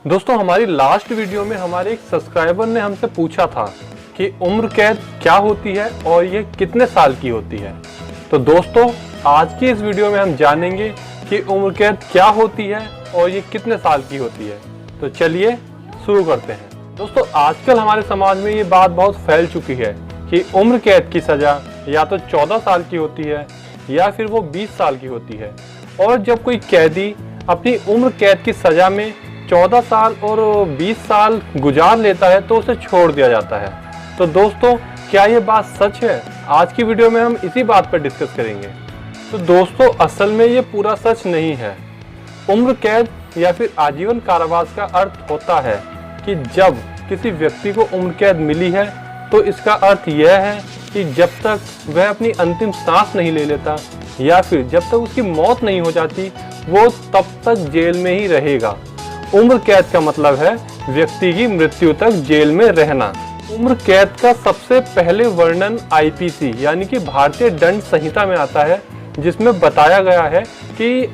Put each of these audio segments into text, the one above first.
दोस्तों हमारी last video में हमारे एक सब्सक्राइबर ने हमसे पूछा था कि उम्र कैद क्या होती है और ये कितने साल की होती है। तो दोस्तों आज की इस वीडियो में हम जानेंगे कि उम्र कैद क्या होती है और ये कितने साल की होती है। तो चलिए शुरू करते हैं। दोस्तों आजकल हमारे समाज में ये बात बहुत फैल चुकी है कि उम्र कैद की सज़ा या तो 14 साल की होती है या फिर वो 20 साल की होती है। और जब कोई कैदी अपनी उम्र कैद की सज़ा में 14 साल और 20 साल गुजार लेता है तो उसे छोड़ दिया जाता है। तो दोस्तों क्या ये बात सच है? आज की वीडियो में हम इसी बात पर डिस्कस करेंगे। तो दोस्तों असल में ये पूरा सच नहीं है। उम्र कैद या फिर आजीवन कारावास का अर्थ होता है कि जब किसी व्यक्ति को उम्र कैद मिली है तो इसका अर्थ यह है कि जब तक वह अपनी अंतिम सांस नहीं ले लेता या फिर जब तक उसकी मौत नहीं हो जाती वो तब तक जेल में ही रहेगा। उम्र कैद का मतलब है व्यक्ति की मृत्यु तक जेल में रहना। उम्र कैद का सबसे पहले वर्णन आईपीसी यानी कि भारतीय दंड संहिता में आता है, जिसमें बताया गया है कि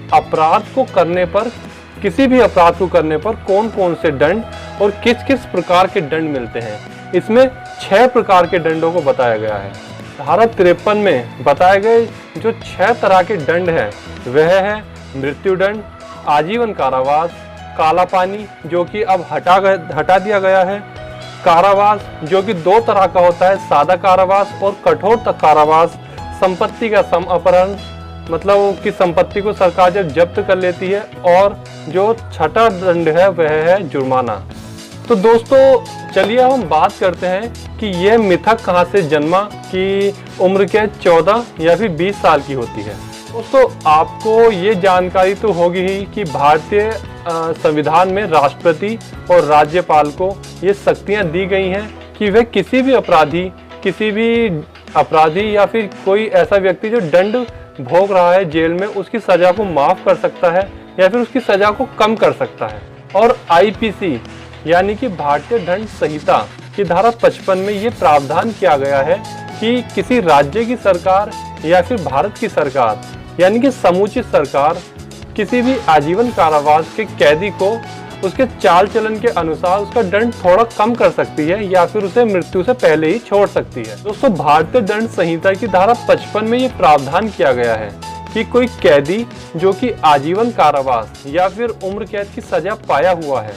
किसी भी अपराध को करने पर कौन कौन से दंड और किस किस प्रकार के दंड मिलते हैं। इसमें 6 प्रकार के दंडों को बताया गया है। धारा 53 में बताए गए जो 6 तरह के दंड हैं वह है मृत्युदंड, आजीवन कारावास, काला पानी जो कि अब हटा दिया गया है, कारावास जो कि 2 तरह का होता है, सादा कारावास और कठोर कारावास, संपत्ति का सम अपहरण मतलब कि संपत्ति को सरकार जब जब्त कर लेती है, और जो छठा दंड है वह है जुर्माना। तो दोस्तों चलिए हम बात करते हैं कि यह मिथक कहाँ से जन्मा कि उम्र कैद 14 या फिर 20 साल की होती है। दोस्तों आपको ये जानकारी तो होगी ही कि भारतीय संविधान में राष्ट्रपति और राज्यपाल को ये शक्तियाँ दी गई हैं कि वह किसी भी अपराधी या फिर कोई ऐसा व्यक्ति जो दंड भोग रहा है जेल में उसकी सज़ा को माफ़ कर सकता है या फिर उसकी सज़ा को कम कर सकता है। और आईपीसी यानी कि भारतीय दंड संहिता की धारा 55 में ये प्रावधान किया गया है कि किसी राज्य की सरकार या फिर भारत की सरकार यानी कि समूची सरकार किसी भी आजीवन कारावास के कैदी को उसके चाल चलन के अनुसार उसका दंड थोड़ा कम कर सकती है या फिर उसे मृत्यु से पहले ही छोड़ सकती है। दोस्तों भारतीय दंड संहिता की धारा 55 में ये प्रावधान किया गया है कि कोई कैदी जो कि आजीवन कारावास या फिर उम्र कैद की सजा पाया हुआ है,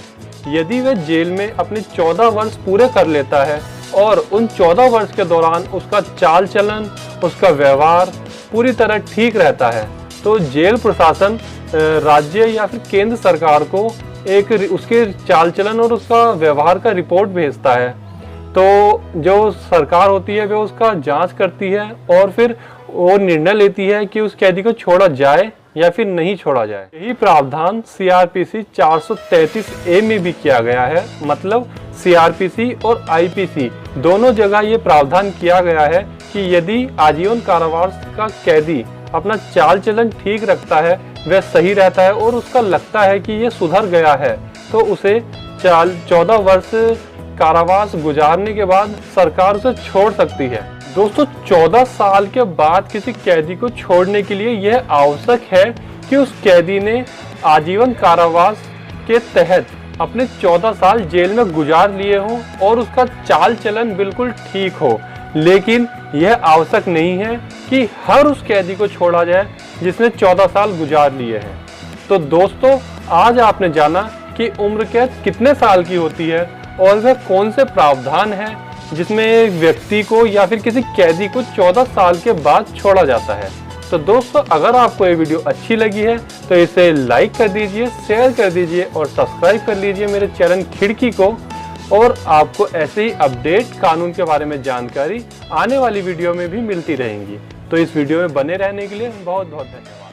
यदि वह जेल में अपने 14 वर्ष पूरे कर लेता है और उन 14 वर्ष के दौरान उसका चाल चलन, उसका व्यवहार पूरी तरह ठीक रहता है, तो जेल प्रशासन राज्य या फिर केंद्र सरकार को उसके चाल चलन और उसका व्यवहार का रिपोर्ट भेजता है। तो जो सरकार होती है वह उसका जांच करती है और फिर वो निर्णय लेती है कि उस कैदी को छोड़ा जाए या फिर नहीं छोड़ा जाए। यही प्रावधान सीआरपीसी 433A में भी किया गया है। मतलब सीआरपीसी और आईपीसी दोनों जगह ये प्रावधान किया गया है कि यदि आजीवन कारावास का कैदी अपना चाल चलन ठीक रखता है, वह सही रहता है और उसका लगता है कि ये सुधर गया है, तो उसे 14 वर्ष कारावास गुजारने के बाद सरकार उसे छोड़ सकती है। दोस्तों 14 साल के बाद किसी कैदी को छोड़ने के लिए यह आवश्यक है कि उस कैदी ने आजीवन कारावास के तहत अपने 14 साल जेल में गुजार लिए हों और उसका चाल चलन बिल्कुल ठीक हो। लेकिन यह आवश्यक नहीं है कि हर उस कैदी को छोड़ा जाए जिसने 14 साल गुजार लिए हैं। तो दोस्तों आज आपने जाना कि उम्र कैद कितने साल की होती है और वह कौन से प्रावधान है जिसमें एक व्यक्ति को या फिर किसी कैदी को 14 साल के बाद छोड़ा जाता है। तो दोस्तों अगर आपको ये वीडियो अच्छी लगी है तो इसे लाइक कर दीजिए, शेयर कर दीजिए और सब्सक्राइब कर लीजिए मेरे चैनल खिड़की को। और आपको ऐसे ही अपडेट कानून के बारे में जानकारी आने वाली वीडियो में भी मिलती रहेंगी। तो इस वीडियो में बने रहने के लिए बहुत बहुत धन्यवाद।